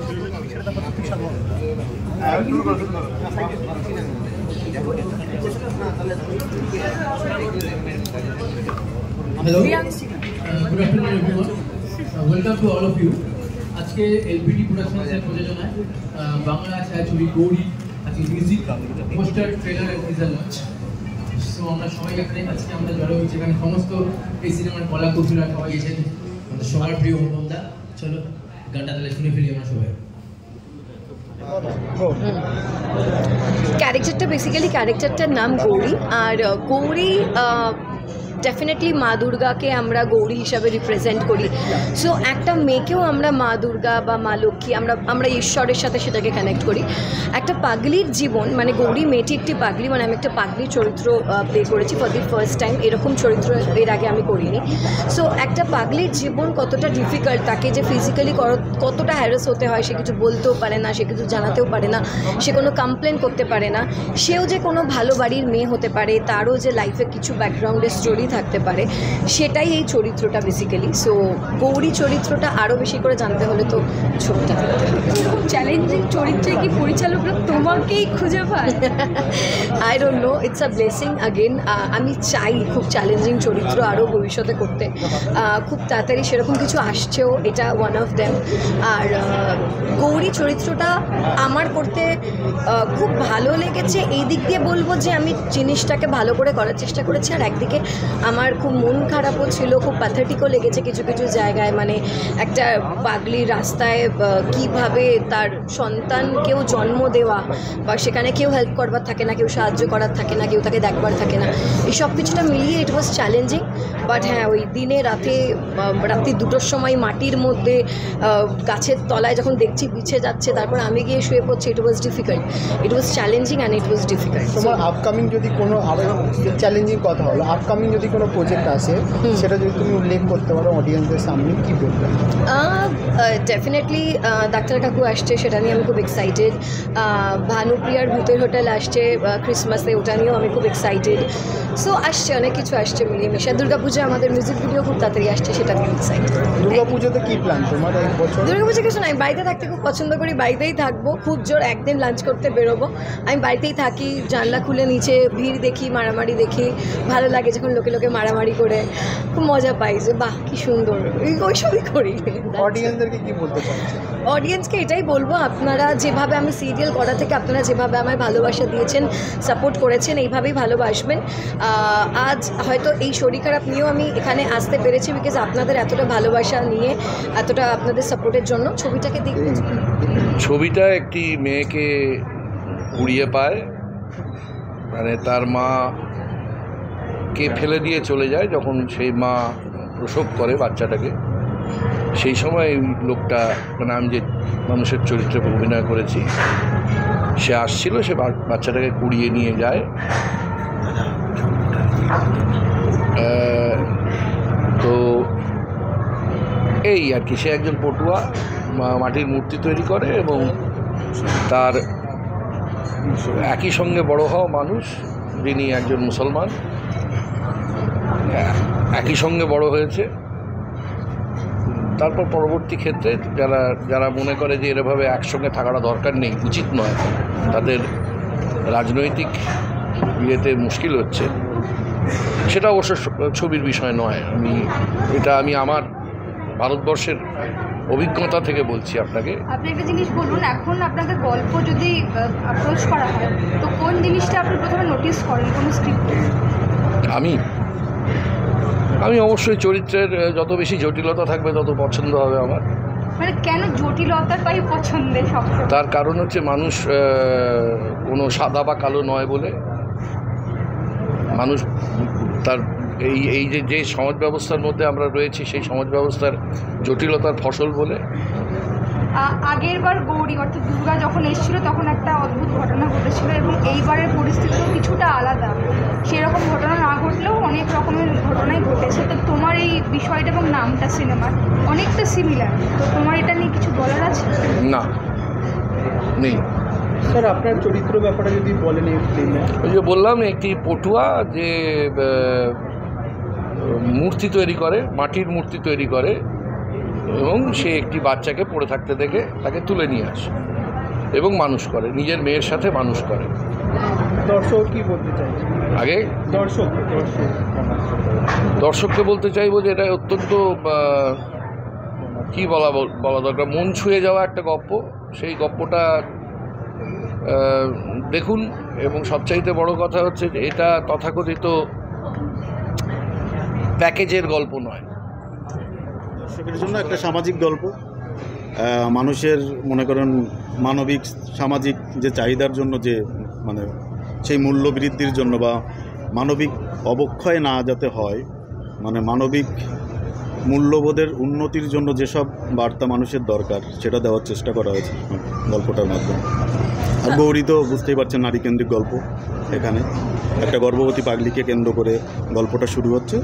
Hello. Good afternoon, everyone. Welcome to all of you. আজকে LBD প্রোডাকশনসের প্রযোজনায় বাংলা ছায়াছবি গৌরী আজকে music poster trailer and teaser launch. So আমরা সবাই এখানে আজকে আমরা জড়ো হয়েছি, এখানে সমস্ত এই সিনেমার কলা কৌশলীরা সবাই এসেছেন। আমাদের সবার প্রিয় অনুপমদা, চলো গানটা তাহলে শুনে ফেলি আমরা সবাই। ক্যারেক্টারটার নাম গৌরী, আর গৌরী ডেফিনেটলি মা দুর্গাকে আমরা গৌরী হিসাবে রিপ্রেজেন্ট করি। সো একটা মেয়েকেও আমরা মা দুর্গা বা মা লক্ষ্মী আমরা ঈশ্বরের সাথে সেটাকে কানেক্ট করি। একটা পাগলির জীবন, মানে গৌরী মেয়েটি একটি পাগলি, মানে আমি একটা পাগলির চরিত্র প্লে করেছি ফর দি ফার্স্ট টাইম। এরকম চরিত্র এর আগে আমি করিনি। সো একটা পাগলির জীবন কতটা ডিফিকাল্ট, তাকে যে ফিজিক্যালি কতটা হ্যারাস হতে হয়, সে কিছু বলতেও পারে না, সে কিছু জানাতেও পারে না, সে কোনো কমপ্লেন করতে পারে না। সেও যে কোনো ভালো বাড়ির মেয়ে হতে পারে, তারও যে লাইফে কিছু ব্যাকগ্রাউন্ডের স্টোরি থাকতে পারে, সেটাই এই চরিত্রটা বেসিক্যালি। সো গৌরী চরিত্রটা আরও বেশি করে জানতে হলে তো ছবিটা দেখতে হবে। চ্যালেঞ্জিং চরিত্রে কি পরিচালকরা তোমাকেই খুঁজে পায়? I don't know, it's a blessing again. আমি চাই খুব চ্যালেঞ্জিং চরিত্র আরও ভবিষ্যতে করতে, খুব তাড়াতাড়ি সেরকম কিছু আসছেও, এটা ওয়ান অফ দেম। আর গৌরী চরিত্রটা আমার করতে খুব ভালো লেগেছে। এই দিক দিয়ে বলবো যে আমি জিনিসটাকে ভালো করে করার চেষ্টা করেছি, আর একদিকে আমার খুব মন খারাপও ছিল, খুব প্যাথেটিকও লেগেছে কিছু কিছু জায়গায়। মানে একটা পাগলি রাস্তায় কিভাবে তার সন্তানকেও জন্ম দেওয়া, বা সেখানে কেউ হেল্প করবার থাকে না, কেউ সাহায্য করার থাকে না, কেউ তাকে দেখবার থাকে না, এই সব কিছুটা মিলিয়ে ইট ওয়াজ চ্যালেঞ্জিং। বাট হ্যাঁ, ওই দিনে রাত্রি 2টোর সময় মাটির মধ্যে গাছের তলায় যখন দেখছি বিছে যাচ্ছে, তারপর আমি গিয়ে শুয়ে পড়ছি, it was difficult, it was challenging and it was difficult. তোমার আপকামিং যদি কোনো চ্যালেঞ্জিং কথা হলো, আপকামিং যদি কোনো প্রজেক্ট আসে, সেটা যদি তুমি উল্লেখ করতে পারো অডিয়েন্সদের সামনে, কী বলবে? ডেফিনেটলি ডাক্তার কাকু আসছে, সেটা নিয়ে আমি খুব এক্সাইটেড। ভানুপ্রিয়ার ভূতের হোটেল আসছে ক্রিসমাসে, ওটা নিয়েও আমি খুব এক্সাইটেড। সো আসছে, অনেক কিছু আসছে মিলিয়ে মিশে। দুর্গাপুজো আমাদের মিউজিক ভিডিও খুব তাড়াতাড়ি আসছে, সেটা নিয়ে এক্সাইটেড। দুর্গাপুজোতে কী প্ল্যান তোমার এই বছর? দুর্গাপুজো কিছু নাই, বাড়িতে থাকতে খুব পছন্দ করি, বাড়িতেই থাকবো। খুব জোর একদিন লাঞ্চ করতে বেরোবো, আমি বাড়িতেই থাকি, জানলা খুলে নিচে ভিড় দেখি, মারামারি দেখি, ভালো লাগে যখন লোকে লোকে মারামারি করে, খুব মজা পাই যে বাহ কি সুন্দর, ওইসবই করি। অডিয়েন্সদেরকে কী বলতে চাচ্ছি? অডিয়েন্সকে এটাই বলবো, আপনারা যেভাবে আমি সিরিয়াল করা থেকে আপনারা যেভাবে আমায় ভালোবাসা দিয়েছেন, সাপোর্ট করেছেন, এইভাবেই ভালোবাসবেন। আজ হয়তো এই শরীর খারাপ নিয়েও আমি এখানে আসতে পেরেছি বিকজ আপনাদের এতটা ভালোবাসা নিয়ে, এতটা আপনাদের সাপোর্টের জন্য। ছবিটাকে দেখবেন। ছবিটা একটি মেয়েকে কুড়িয়ে পায়, মানে তার মা কে ফেলে দিয়ে চলে যায়, যখন সেই মা প্রসব করে বাচ্চাটাকে, সেই সময় লোকটা, মানে আমি যে মানুষের চরিত্রে অভিনয় করেছি, সে আসছিল, সে বাচ্চাটাকে কুড়িয়ে নিয়ে যায়। তো এই আর কি, সে একজন পটুয়া, মাটির মূর্তি তৈরি করে, এবং তার একই সঙ্গে বড় হওয়া মানুষ, যিনি একজন মুসলমান, একই সঙ্গে বড় হয়েছে। তারপর পরবর্তী ক্ষেত্রে যারা মনে করে যে এরভাবে একসঙ্গে থাকাটা দরকার নেই, উচিত নয়, তাদের রাজনৈতিক ইয়েতে মুশকিল হচ্ছে, সেটা অবশ্য ছবির বিষয় নয়। আমি আমার ভারতবর্ষের অভিজ্ঞতা থেকে বলছি আপনাকে। আপনি একটা জিনিস বলুন, এখন আপনাদের গল্প যদি অ্যাপ্রোচ করা হয়, তো কোন জিনিসটা আপনি প্রথমে নোটিস করেন কোনো স্ক্রিপ্টে? আমি অবশ্যই চরিত্রের যত বেশি জটিলতা থাকবে তত পছন্দ হবে আমার। মানে কেন জটিলতাটাই পছন্দের সবচেয়ে? তার কারণ হচ্ছে মানুষ কোনো সাদা বা কালো নয় বলে, মানুষ তার এই যে সমাজ ব্যবস্থার মধ্যে আমরা রয়েছি, সেই সমাজ ব্যবস্থার জটিলতার ফসল বলে। আগের বার গৌরী অর্থাৎ দুর্গা যখন এসেছিল, তখন একটা অদ্ভুত ঘটনা ঘটেছিল, এবং এইবারের পরিস্থিতিও কিছুটা আলাদা। সেরকম ঘটনা না ঘটলেও অনেক রকমের ঘটনাই ঘটেছে। তো তোমার এই বিষয়টা এবং নামটা সিনেমার অনেকটা সিমিলার, তো তোমার এটা নিয়ে কিছু বলার আছে? না, নেই। স্যার, আপনার চরিত্র ব্যাপারে যদি বলেন। ওই যে বললাম, একটি পটুয়া যে মূর্তি তৈরি করে, মাটির মূর্তি তৈরি করে, এবং সে একটি বাচ্চাকে পড়ে থাকতে দেখে তাকে তুলে নিয়ে আসে এবং মানুষ করে, নিজের মেয়ের সাথে মানুষ করে। দর্শক কি বলতে চাইছে? আগে দর্শককে বলতে চাইবো যে এটা অত্যন্ত কী বলা দরকার, মন ছুঁয়ে যাওয়া একটা গল্প। সেই গল্পটা দেখুন, এবং সবচাইতে বড় কথা হচ্ছে যে এটা তথাকথিত প্যাকেজের গল্প নয়, দর্শকের জন্য একটা সামাজিক গল্প। মানুষের মনে করেন মানবিক সামাজিক যে চাহিদার জন্য, যে মানে সেই মূল্য বৃদ্ধির জন্য বা মানবিক অবক্ষয় না যাতে হয়, মানে মানবিক মূল্যবোধের উন্নতির জন্য যেসব বার্তা মানুষের দরকার সেটা দেওয়ার চেষ্টা করা হয়েছে গল্পটার মাধ্যমে। আর গৌরী তো বুঝতেই পারছেন নারীকেন্দ্রিক গল্প। এখানে একটা গর্ভবতী পাগলিকে কেন্দ্র করে গল্পটা শুরু হচ্ছে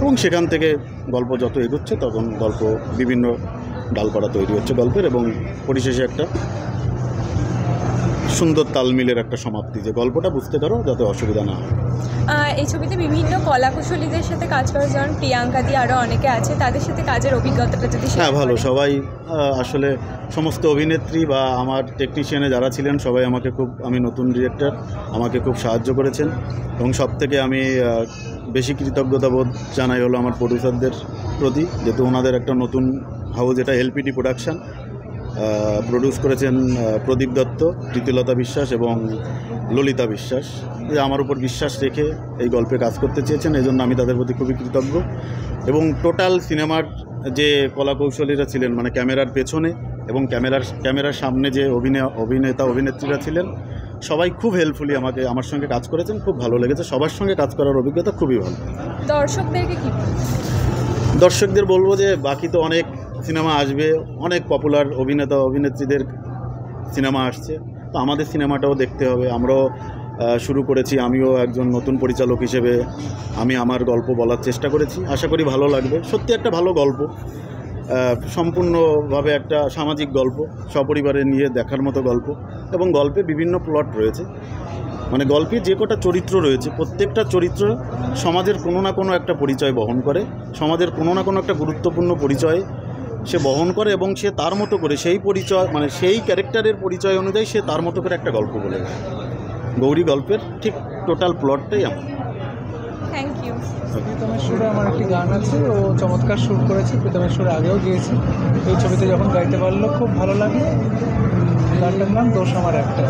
এবং সেখান থেকে গল্প যত এগোচ্ছে তখন গল্প বিভিন্ন ডালপাড়া তৈরি হচ্ছে গল্পের, এবং পরিশেষে একটা সুন্দর তালমিলের একটা সমাপ্তি, যে গল্পটা বুঝতে পারো যাতে অসুবিধা না হয়। এই ছবিতে বিভিন্ন কলাকুশলীদের সাথে কাজ করে, যেমন প্রিয়াঙ্কা দি আরও অনেকে আছে, তাদের সাথে কাজের অভিজ্ঞতাটা যদি। হ্যাঁ, ভালো। সবাই আসলে সমস্ত অভিনেত্রী বা আমার টেকনিশিয়ানে যারা ছিলেন সবাই আমি নতুন ডিরেক্টর, আমাকে খুব সাহায্য করেছেন, এবং সব থেকে আমি বেশি কৃতজ্ঞতা বোধ জানাই হলো আমার প্রডিউসারদের প্রতি, যেহেতু ওনাদের একটা নতুন হাউস, এটা এলপিটি প্রোডাকশান, প্রডিউস করেছেন প্রদীপ দত্ত, প্রীতিলতা বিশ্বাস এবং ললিতা বিশ্বাস, যে আমার উপর বিশ্বাস রেখে এই গল্পে কাজ করতে চেয়েছেন, এই জন্য আমি তাদের প্রতি খুবই কৃতজ্ঞ। এবং টোটাল সিনেমার যে কলাকৌশলীরা ছিলেন, মানে ক্যামেরার পেছনে এবং ক্যামেরার সামনে যে অভিনেতা অভিনেত্রীরা ছিলেন, সবাই খুব হেল্পফুলি আমার সঙ্গে কাজ করেছেন। খুব ভালো লেগেছে, সবার সঙ্গে কাজ করার অভিজ্ঞতা খুবই ভালো। দর্শকদেরকে কি দর্শকদের বলবো যে বাকি তো অনেক সিনেমা আসবে, অনেক পপুলার অভিনেতা অভিনেত্রীদের সিনেমা আসছে, তো আমাদের সিনেমাটাও দেখতে হবে। আমরাও শুরু করেছি, আমিও একজন নতুন পরিচালক হিসেবে আমি আমার গল্প বলার চেষ্টা করেছি, আশা করি ভালো লাগবে। সত্যি একটা ভালো গল্প, সম্পূর্ণভাবে একটা সামাজিক গল্প, সপরিবারে নিয়ে দেখার মতো গল্প, এবং গল্পে বিভিন্ন প্লট রয়েছে। মানে গল্পে যে কটা চরিত্র রয়েছে, প্রত্যেকটা চরিত্র সমাজের কোনো না কোনো একটা পরিচয় বহন করে, সমাজের কোনো না কোনো একটা গুরুত্বপূর্ণ পরিচয় সে বহন করে, এবং সে তার মতো করে সেই পরিচয়, মানে সেই ক্যারেক্টারের পরিচয় অনুযায়ী সে তার মতো করে একটা গল্প বলে যায়। গৌরী গল্পের ঠিক টোটাল প্লটটাই আমার। Thank you. প্রীতমের সুরে আমার একটি গান আছে, ও চমৎকার সুর করেছে, প্রীতমের সুরে আগেও গিয়েছি। এই ছবিতে যখন গাইতে পারলো খুব ভালো লাগলো। গানটার নাম দোষ আমার একটা।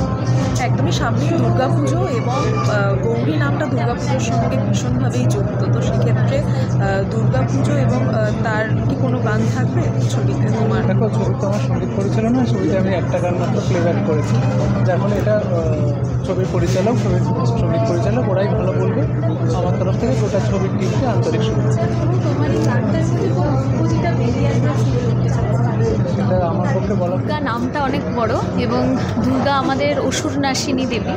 একদমই সামনে দুর্গাপুজো, এবং গৌরী নামটা দুর্গাপুজোর সঙ্গে ভীষণভাবেই যুক্ত, তো সেক্ষেত্রে দুর্গাপুজো এবং তার কি কোনো গান থাকবে ছবিতে তোমার? দেখো, ছবিতে আমার সঙ্গীত পরিচালনা, ছবিতে আমি একটা গান মাত্র প্লেব্যাক করেছি। এখন এটা ছবির পরিচালক, ছবির সঙ্গীত পরিচালক, ওরাই ভালো বলবে। আমার তরফ থেকে গোটা ছবির টিমকে আন্তরিক শুভেচ্ছা। সেটা আমার পক্ষে বলা। দুর্গা নামটা অনেক বড়, এবং দুর্গা আমাদের অসুর নাশিনী দেবী,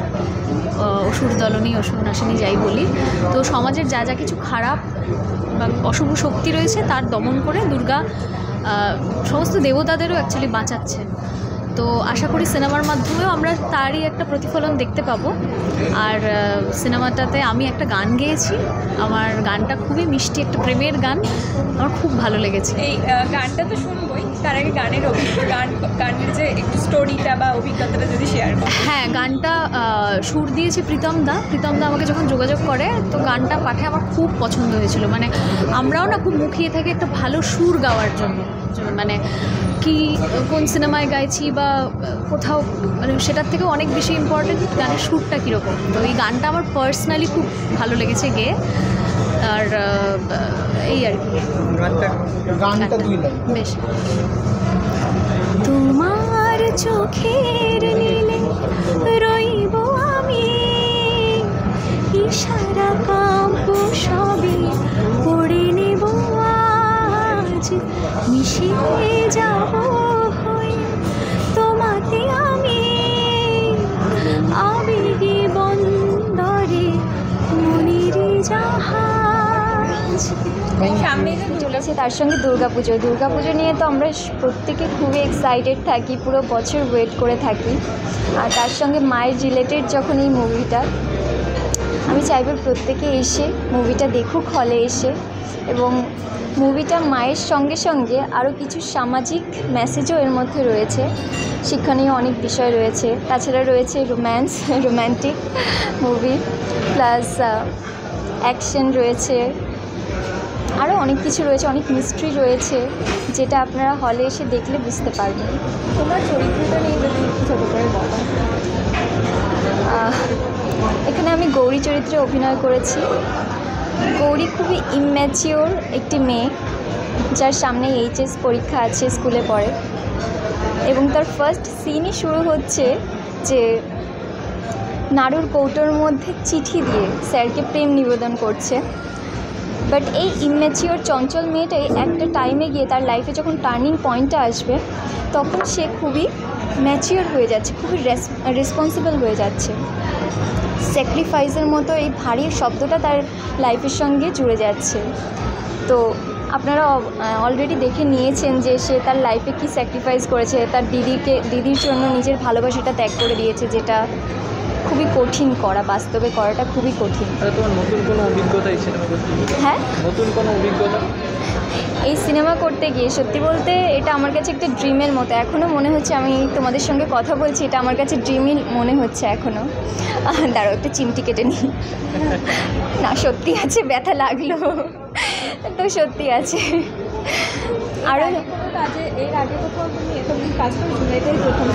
অসুর দলনী, অসুর নাশিনী যাই বলি। তো সমাজের যা যা কিছু খারাপ বা অশুভ শক্তি রয়েছে তার দমন করে দুর্গা সমস্ত দেবতাদেরও অ্যাকচুয়ালি বাঁচাচ্ছেন। তো আশা করি সিনেমার মাধ্যমেও আমরা তারই একটা প্রতিফলন দেখতে পাবো। আর সিনেমাটাতে আমি একটা গান গেয়েছি, আমার গানটা খুবই মিষ্টি, একটা প্রেমের গান, আমার খুব ভালো লেগেছে। এই গানটা তো শুনবই, তার আগে গানের যে একটু স্টোরিটা বা অভিজ্ঞতাটা যদি শেয়ার করো। হ্যাঁ, গানটা সুর দিয়েছে প্রীতম দা আমাকে যখন যোগাযোগ করে, তো গানটা পাঠে আমার খুব পছন্দ হয়েছিল। মানে আমরাও না খুব মুখিয়ে থাকি একটা ভালো সুর গাওয়ার জন্য, মানে কি কোন সিনেমায় গাইছি বা কোথাও, মানে সেটার থেকেও অনেক বেশি ইম্পর্টেন্ট গানের সুরটা কীরকম। তো এই গানটা আমার পার্সোনালি খুব ভালো লেগেছে গেয়ে, আর এই আর কি গানটা বেশ। তোমার চোখের নীলে রইব আমি, ইশারা কাব্য সবে পড়ে নেব আজ, মিশিয়ে যাব হয়ে তোমাতে আমি, আবেগে বন্দরে মনির জাহাজ। সামনে চলেছে তার সঙ্গে দুর্গাপুজো নিয়ে তো আমরা প্রত্যেকে খুবই এক্সাইটেড থাকি, পুরো বছর ওয়েট করে থাকি। আর তার সঙ্গে মায়ের রিলেটেড যখন এই মুভিটা, আমি চাইব প্রত্যেকে এসে মুভিটা দেখুক হলে এসে, এবং মুভিটা মায়ের সঙ্গে সঙ্গে আরও কিছু সামাজিক মেসেজও এর মধ্যে রয়েছে, শিক্ষণীয় অনেক বিষয় রয়েছে। তাছাড়া রয়েছে রোম্যান্টিক মুভি, প্লাস অ্যাকশন রয়েছে, আরও অনেক কিছু রয়েছে, অনেক মিস্ট্রি রয়েছে, যেটা আপনারা হলে এসে দেখলে বুঝতে পারবেন। তোমার চরিত্রটা নিয়ে যদি ছোটো করে বলো। এখানে আমি গৌরী চরিত্রে অভিনয় করেছি। গৌরী খুবই ইম্যাচিওর একটি মেয়ে, যার সামনে এইচএস পরীক্ষা আছে, স্কুলে পড়ে, এবং তার ফার্স্ট সিনই শুরু হচ্ছে যে নাড়ুর কৌটোর মধ্যে চিঠি দিয়ে স্যারকে প্রেম নিবেদন করছে। বাট এই ইম্যাচিওর চঞ্চল মেয়েটাই একটা টাইমে গিয়ে তার লাইফে যখন টার্নিং পয়েন্টটা আসবে, তখন সে খুবই ম্যাচিওর হয়ে যাচ্ছে, খুবই রেসপন্সিবল হয়ে যাচ্ছে। স্যাক্রিফাইসের মতো এই ভারী শব্দটা তার লাইফের সঙ্গে জুড়ে যাচ্ছে। তো আপনারা অলরেডি দেখে নিয়েছেন যে সে তার লাইফে কি স্যাক্রিফাইস করেছে, তার দিদির জন্য নিজের ভালোবাসাটা ত্যাগ করে দিয়েছে, যেটা খুবই কঠিন করা, বাস্তবে করাটা খুবই কঠিন। তোমার নতুন কোনো অভিজ্ঞতা এই সিনেমা করতে? হ্যাঁ, নতুন কোনো অভিজ্ঞতা এই সিনেমা করতে গিয়ে সত্যি বলতে এটা আমার কাছে একটা ড্রিমের মতো। এখনও মনে হচ্ছে, আমি তোমাদের সঙ্গে কথা বলছি, এটা আমার কাছে ড্রিমই মনে হচ্ছে এখনও। দাঁড়াও, একটা চিমটি কেটে নিই। না, সত্যি আছে, ব্যথা লাগলো তো, সত্যি আছে। আরও এর আগে কোথাও তুমি এরকম কাজ করেছো? এটাই প্রথম?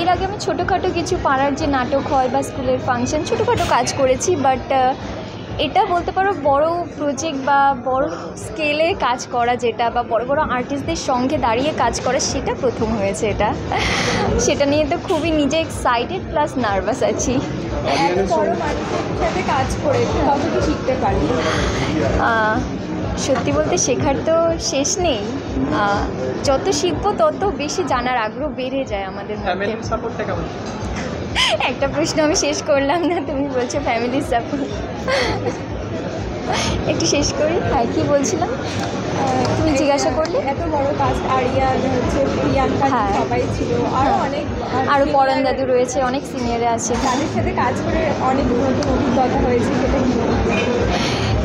এর আগে আমি ছোটোখাটো কিছু পাড়ার যে নাটক হয় বা স্কুলের ফাংশন, ছোটোখাটো কাজ করেছি, বাট এটা বলতে পারো বড় প্রজেক্ট বা বড় স্কেলে কাজ করা যেটা, বা বড় বড় আর্টিস্টদের সঙ্গে দাঁড়িয়ে কাজ করা, সেটা প্রথম হয়েছে। সেটা নিয়ে তো খুবই নিজে এক্সাইটেড প্লাস নার্ভাস আছি। এত বড় মানুষের সাথে কাজ করে কত কি শিখতে পারি? সত্যি বলতে শেখার তো শেষ নেই। যত শিখবো তত বেশি জানার আগ্রহ বেড়ে যায় আমাদের মধ্যে। ফ্যামিলির সাপোর্টটা কেমন? একটা প্রশ্ন আমি শেষ করলাম না, তুমি বলছো ফ্যামিলির সাপোর্ট। একটু শেষ করি। হ্যাঁ, কী বলছিলাম তুমি জিজ্ঞাসা করলে? এত বড় কাস্ট, আরিয়া হচ্ছে, প্রিয়াঙ্কা, হ্যাঁ, সবাই ছিল, আরও অনেক, আরও পরান দাদু রয়েছে, অনেক সিনিয়রে আছে। তাদের সাথে কাজ করে অনেক নতুন অভিজ্ঞতা হয়েছে, সেটা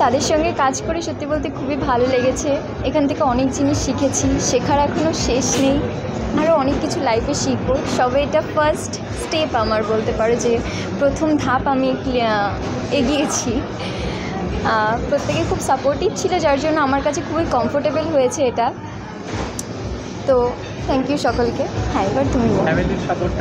তাদের সঙ্গে কাজ করে সত্যি বলতে খুবই ভালো লেগেছে। এখান থেকে অনেক জিনিস শিখেছি, শেখার এখনও শেষ নেই, আরও অনেক কিছু লাইফে শিখবো। সবে এটা ফার্স্ট স্টেপ আমার, বলতে পারো যে প্রথম ধাপ আমি এগিয়েছি। প্রত্যেকে খুব সাপোর্টিভ ছিল, যার জন্য আমার কাছে খুবই কমফোর্টেবল হয়েছে এটা। তো থ্যাংক ইউ সকলকে। হ্যাঁ, এবার তুমি বলো। ফ্যামিলির সাপোর্ট